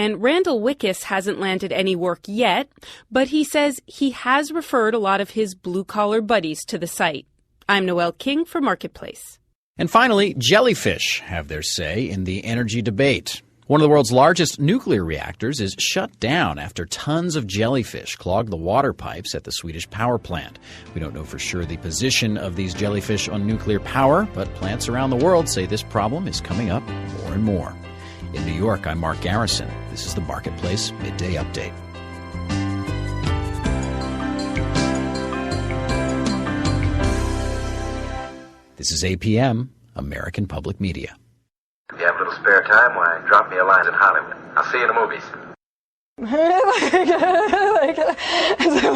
And Randall Wickes hasn't landed any work yet, but he says he has referred a lot of his blue-collar buddies to the site. I'm Noelle King for Marketplace. And finally, jellyfish have their say in the energy debate. One of the world's largest nuclear reactors is shut down after tons of jellyfish clogged the water pipes at the Swedish power plant. We don't know for sure the position of these jellyfish on nuclear power, but plants around the world say this problem is coming up more and more. In New York, I'm Mark Garrison. This is the Marketplace Midday Update. This is APM, American Public Media. If you have a little spare time, why, drop me a line in Hollywood. I'll see you in the movies.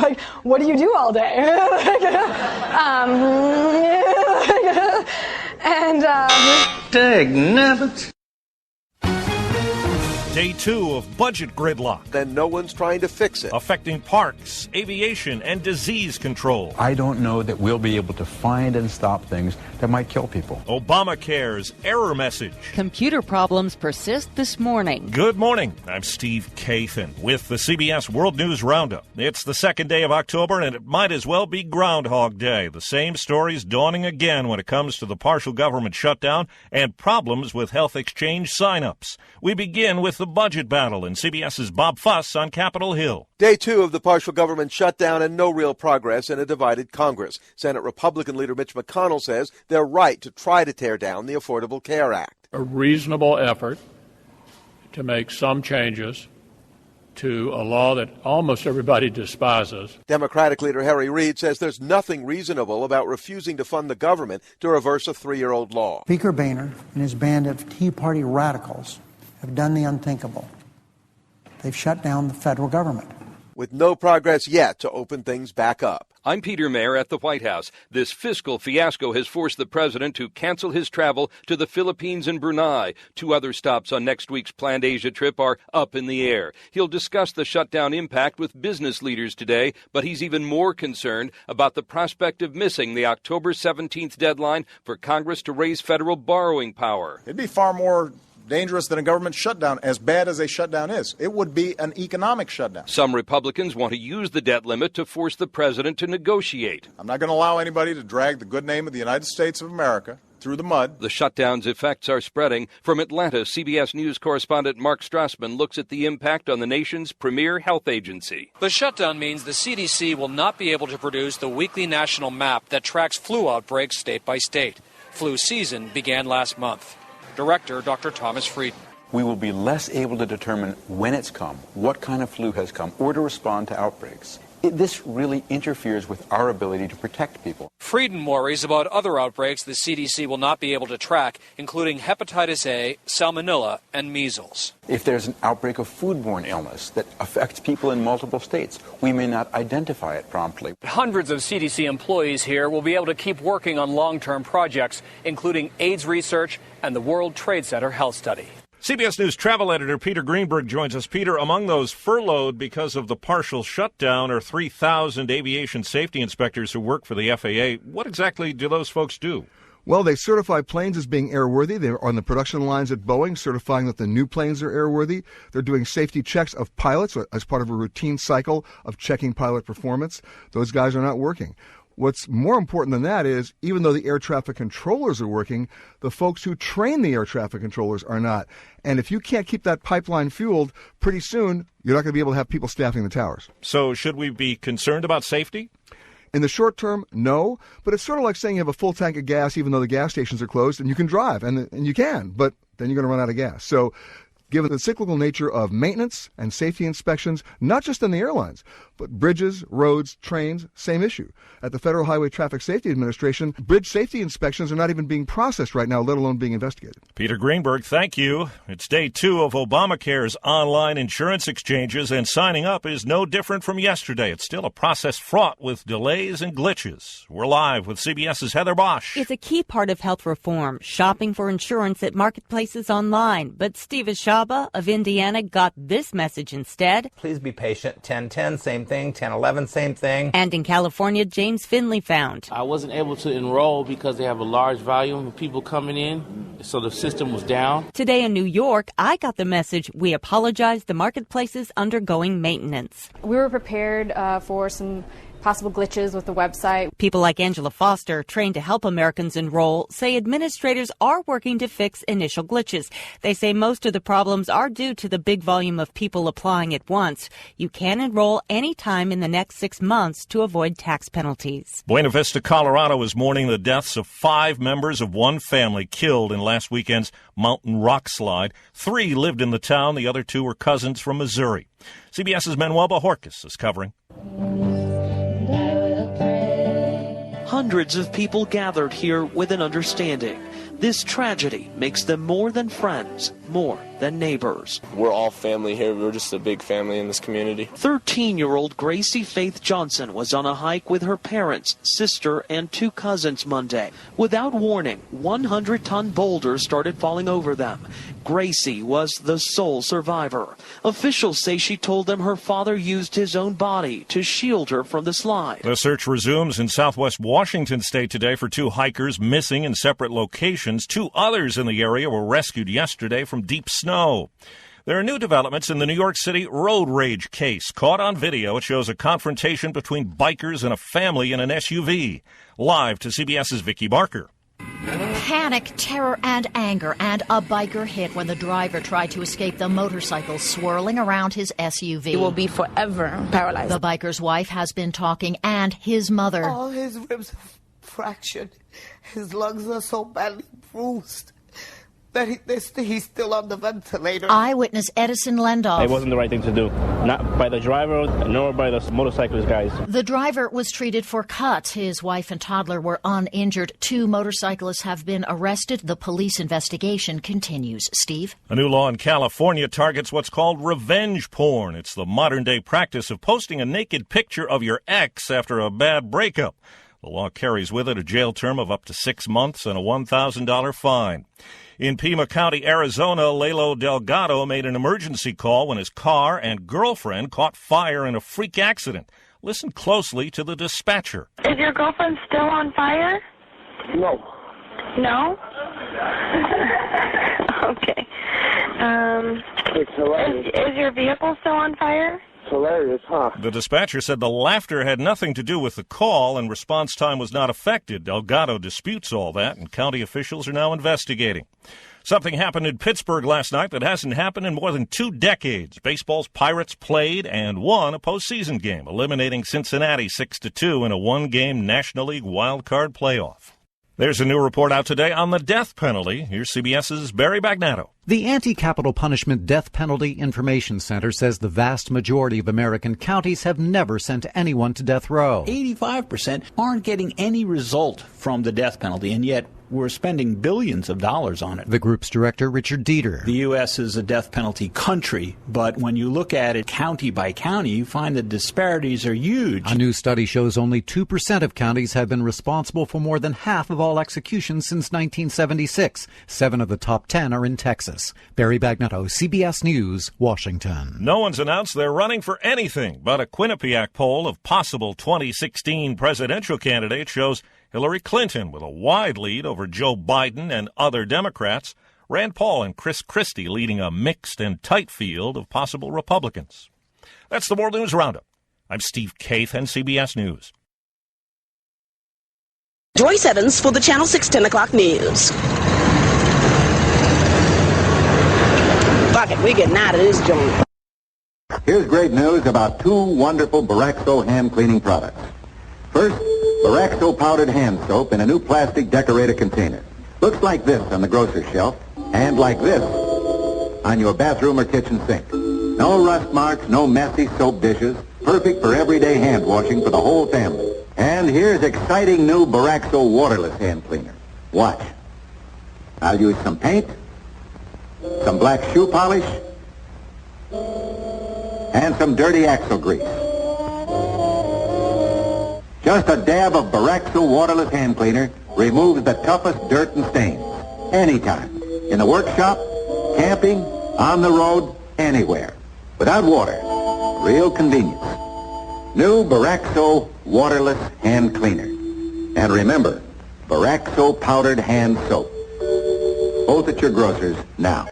Like, what do you do all day? Dag nabbit. Day 2 of budget gridlock. Then no one's trying to fix it. Affecting parks, aviation, and disease control. I don't know that we'll be able to find and stop things that might kill people. Obamacare's error message. Computer problems persist this morning. Good morning. I'm Steve Kathan with the CBS World News Roundup. It's the second day of October, and it might as well be Groundhog Day. The same stories dawning again when it comes to the partial government shutdown and problems with health exchange signups. We begin with the budget battle and CBS's Bob Fuss on Capitol Hill. Day 2 of the partial government shutdown and no real progress in a divided Congress. Senate Republican leader Mitch McConnell says they're right to try to tear down the Affordable Care Act. A reasonable effort to make some changes to a law that almost everybody despises. Democratic leader Harry Reid says there's nothing reasonable about refusing to fund the government to reverse a 3-year-old law. Speaker Boehner and his band of Tea Party radicals have done the unthinkable. They've shut down the federal government. With no progress yet to open things back up. I'm Peter Mayer at the White House. This fiscal fiasco has forced the president to cancel his travel to the Philippines and Brunei. 2 other stops on next week's planned Asia trip are up in the air. He'll discuss the shutdown impact with business leaders today, but he's even more concerned about the prospect of missing the October 17th deadline for Congress to raise federal borrowing power. It'd be far more dangerous than a government shutdown, as bad as a shutdown is. It would be an economic shutdown. Some Republicans want to use the debt limit to force the president to negotiate. I'm not going to allow anybody to drag the good name of the United States of America through the mud. The shutdown's effects are spreading. From Atlanta, CBS News correspondent Mark Strassman looks at the impact on the nation's premier health agency. The shutdown means the CDC will not be able to produce the weekly national map that tracks flu outbreaks state by state. Flu season began last month. Director Dr. Thomas Frieden. We will be less able to determine when it's come, what kind of flu has come, or to respond to outbreaks. This really interferes with our ability to protect people. Frieden worries about other outbreaks the CDC will not be able to track, including hepatitis A, salmonella, and measles. If there's an outbreak of foodborne illness that affects people in multiple states, we may not identify it promptly. Hundreds of CDC employees here will be able to keep working on long-term projects, including AIDS research and the World Trade Center health study. CBS News travel editor Peter Greenberg joins us. Peter, among those furloughed because of the partial shutdown are 3,000 aviation safety inspectors who work for the FAA. What exactly do those folks do? Well, they certify planes as being airworthy. They're on the production lines at Boeing, certifying that the new planes are airworthy. They're doing safety checks of pilots as part of a routine cycle of checking pilot performance. Those guys are not working. What's more important than that is, even though the air traffic controllers are working, the folks who train the air traffic controllers are not. And if you can't keep that pipeline fueled, pretty soon you're not going to be able to have people staffing the towers. So should we be concerned about safety? In the short term, no. But it's sort of like saying you have a full tank of gas even though the gas stations are closed, and you can drive, and you can, but then you're going to run out of gas. So given the cyclical nature of maintenance and safety inspections, not just in the airlines, but bridges, roads, trains, same issue. At the Federal Highway Traffic Safety Administration, bridge safety inspections are not even being processed right now, let alone being investigated. Peter Greenberg, thank you. It's day 2 of Obamacare's online insurance exchanges, and signing up is no different from yesterday. It's still a process fraught with delays and glitches. We're live with CBS's Heather Bosch. It's a key part of health reform, shopping for insurance at marketplaces online. But Steve is shopping Shaba of Indiana got this message instead. Please be patient. 1010, same thing. 1011, same thing. And in California, James Finley found. I wasn't able to enroll because they have a large volume of people coming in, so the system was down. Today in New York, I got the message, we apologize, the marketplace is undergoing maintenance. We were prepared for some possible glitches with the website. People like Angela Foster, trained to help Americans enroll, say administrators are working to fix initial glitches. They say most of the problems are due to the big volume of people applying at once. You can enroll any time in the next 6 months to avoid tax penalties. Buena Vista, Colorado is mourning the deaths of 5 members of one family killed in last weekend's mountain rock slide. 3 lived in the town. The other 2 were cousins from Missouri. CBS's Manuel Bajorquez is covering. Hundreds of people gathered here with an understanding. This tragedy makes them more than friends, more than neighbors. We're all family here. We're just a big family in this community. 13-year-old Gracie Faith Johnson was on a hike with her parents, sister, and 2 cousins Monday. Without warning, 100-ton boulders started falling over them. Gracie was the sole survivor. Officials say she told them her father used his own body to shield her from the slide. The search resumes in southwest Washington state today for 2 hikers missing in separate locations. 2 others in the area were rescued yesterday from deep snow. There are new developments in the New York City road rage case. Caught on video, it shows a confrontation between bikers and a family in an SUV. Live to CBS's Vicki Barker. Panic, terror, and anger, and a biker hit when the driver tried to escape the motorcycle swirling around his SUV. He will be forever paralyzed. The biker's wife has been talking, and his mother. All his ribs are fractured. His lungs are so badly bruised that he's still on the ventilator. Eyewitness Edison Lendoff. It wasn't the right thing to do, not by the driver nor by the motorcyclist guys. The driver was treated for cuts. His wife and toddler were uninjured. 2 motorcyclists have been arrested. The police investigation continues. Steve? A new law in California targets what's called revenge porn. It's the modern-day practice of posting a naked picture of your ex after a bad breakup. The law carries with it a jail term of up to 6 months and a $1,000 fine. In Pima County, Arizona, Lalo Delgado made an emergency call when his car and girlfriend caught fire in a freak accident. Listen closely to the dispatcher. Is your girlfriend still on fire? No. No? Okay. It's hilarious. Is your vehicle still on fire? Hilarious, huh? The dispatcher said the laughter had nothing to do with the call and response time was not affected. Delgado disputes all that, and county officials are now investigating. Something happened in Pittsburgh last night that hasn't happened in more than 2 decades. Baseball's Pirates played and won a postseason game, eliminating Cincinnati 6-2 in a 1-game National League wild-card playoff. There's a new report out today on the death penalty. Here's CBS's Barry Bagnato. The Anti-Capital Punishment Death Penalty Information Center says the vast majority of American counties have never sent anyone to death row. 85% aren't getting any result from the death penalty, and yet we're spending billions of dollars on it. The group's director, Richard Dieter. The U.S. is a death penalty country, but when you look at it county by county, you find the disparities are huge. A new study shows only 2% of counties have been responsible for more than half of all executions since 1976. 7 of the top 10 are in Texas. Barry Bagnato, CBS News, Washington. No one's announced they're running for anything, but a Quinnipiac poll of possible 2016 presidential candidates shows Hillary Clinton with a wide lead over Joe Biden and other Democrats. Rand Paul and Chris Christie leading a mixed and tight field of possible Republicans. That's the World News Roundup. I'm Steve Kaith, and CBS News. Joyce Evans for the Channel 6 10 o'clock news. Fuck it, we're getting out of this joint. Here's great news about 2 wonderful Baraxo hand cleaning products. First, Baraxo powdered hand soap in a new plastic decorator container. Looks like this on the grocer's shelf, and like this on your bathroom or kitchen sink. No rust marks, no messy soap dishes. Perfect for everyday hand washing for the whole family. And here's exciting new Baraxo waterless hand cleaner. Watch. I'll use some paint, some black shoe polish, and some dirty axle grease. Just a dab of Baraxo waterless hand cleaner removes the toughest dirt and stains. Anytime. In the workshop, camping, On the road, anywhere. Without water. Real convenience. New Baraxo waterless hand cleaner. And remember, Baraxo powdered hand soap. Both at your grocer's now.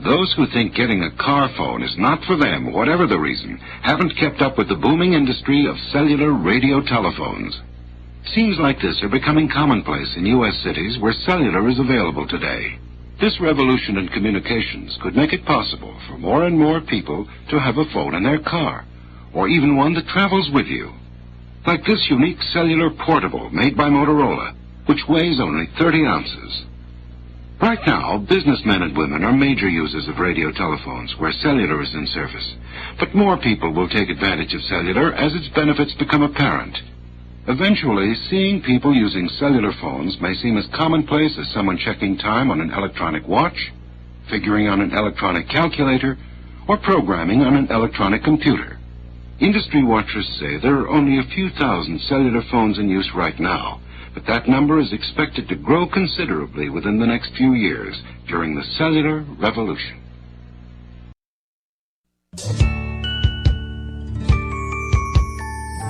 Those who think getting a car phone is not for them, whatever the reason, haven't kept up with the booming industry of cellular radio telephones. Scenes like this are becoming commonplace in U.S. cities where cellular is available today. This revolution in communications could make it possible for more and more people to have a phone in their car, or even one that travels with you. Like this unique cellular portable made by Motorola, which weighs only 30 ounces. Right now, businessmen and women are major users of radio telephones where cellular is in service. But more people will take advantage of cellular as its benefits become apparent. Eventually, seeing people using cellular phones may seem as commonplace as someone checking time on an electronic watch, figuring on an electronic calculator, or programming on an electronic computer. Industry watchers say there are only a few thousand cellular phones in use right now, but that number is expected to grow considerably within the next few years during the cellular revolution.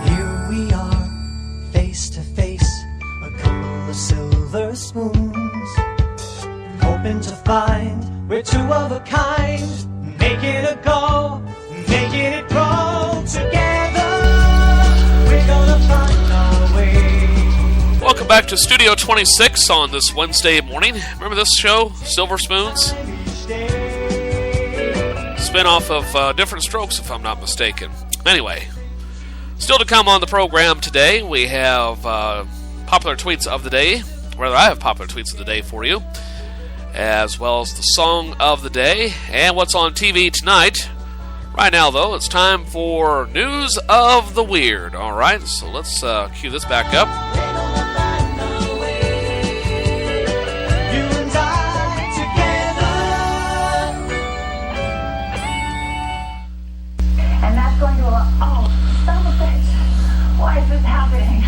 Here we are, face to face, a couple of silver spoons, hoping to find we're two of a kind, making it go, making it grow together. We're gonna find our way. Welcome back to Studio 26 on this Wednesday morning. Remember this show, Silver Spoons? Spin-off of Different Strokes, if I'm not mistaken. Anyway, still to come on the program today, we have popular tweets of the day. Rather, I have popular tweets of the day for you, as well as the song of the day and what's on TV tonight. Right now, though, it's time for News of the Weird. All right, so let's cue this back up. And that's going to oh, son of a bitch. Why is this happening?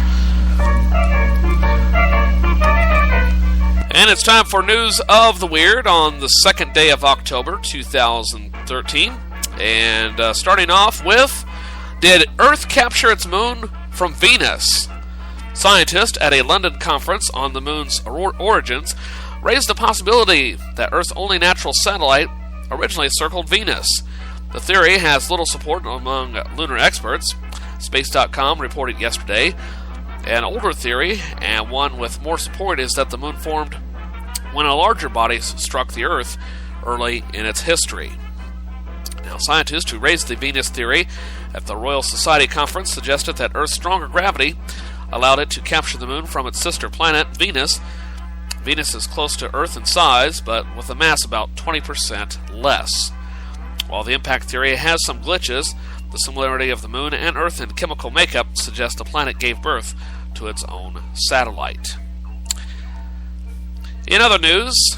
And it's time for News of the Weird on the second day of October 2013. And starting off with, did Earth capture its moon from Venus? Scientists at a London conference on the moon's origins raised the possibility that Earth's only natural satellite originally circled Venus. The theory has little support among lunar experts. Space.com reported yesterday. An older theory, and one with more support, is that the moon formed when a larger body struck the Earth early in its history. Now, scientists who raised the Venus theory at the Royal Society conference suggested that Earth's stronger gravity allowed it to capture the moon from its sister planet, Venus. Venus is close to Earth in size, but with a mass about 20% less. While the impact theory has some glitches, the similarity of the moon and Earth in chemical makeup suggests the planet gave birth to its own satellite. In other news,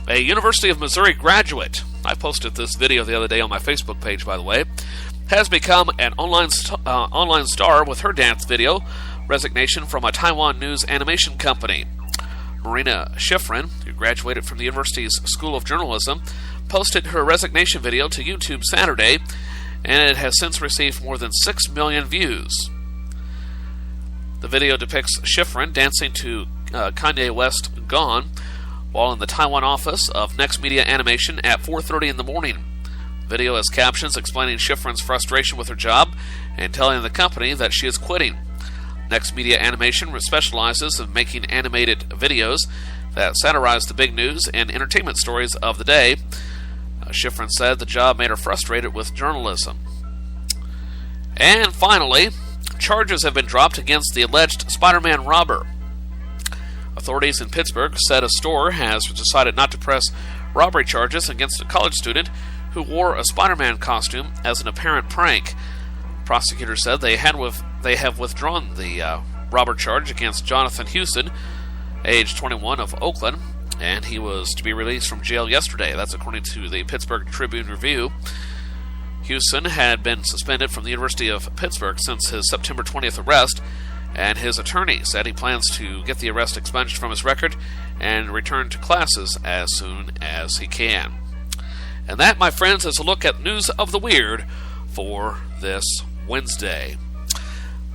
a University of Missouri graduate, I posted this video the other day on my Facebook page, by the way, has become an online star with her dance video, resignation from a Taiwan news animation company. Marina Schifrin, who graduated from the university's School of Journalism, posted her resignation video to YouTube Saturday, and it has since received more than 6 million views. The video depicts Schifrin dancing to Kanye West Gone while in the Taiwan office of Next Media Animation at 4:30 in the morning. The video has captions explaining Schifrin's frustration with her job and telling the company that she is quitting. Next Media Animation specializes in making animated videos that satirize the big news and entertainment stories of the day. Schifrin said the job made her frustrated with journalism. And finally, charges have been dropped against the alleged Spider-Man robber. Authorities in Pittsburgh said a store has decided not to press robbery charges against a college student who wore a Spider-Man costume as an apparent prank. Prosecutors said they have withdrawn the robber charge against Jonathan Houston, age 21, of Oakland, and he was to be released from jail yesterday. That's according to the Pittsburgh Tribune-Review. Houston had been suspended from the University of Pittsburgh since his September 20th arrest, and his attorney said he plans to get the arrest expunged from his record and return to classes as soon as he can. And that, my friends, is a look at News of the Weird for this Wednesday.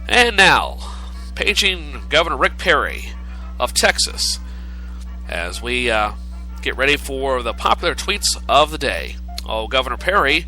And now, paging Governor Rick Perry of Texas as we get ready for the popular tweets of the day. Oh, Governor Perry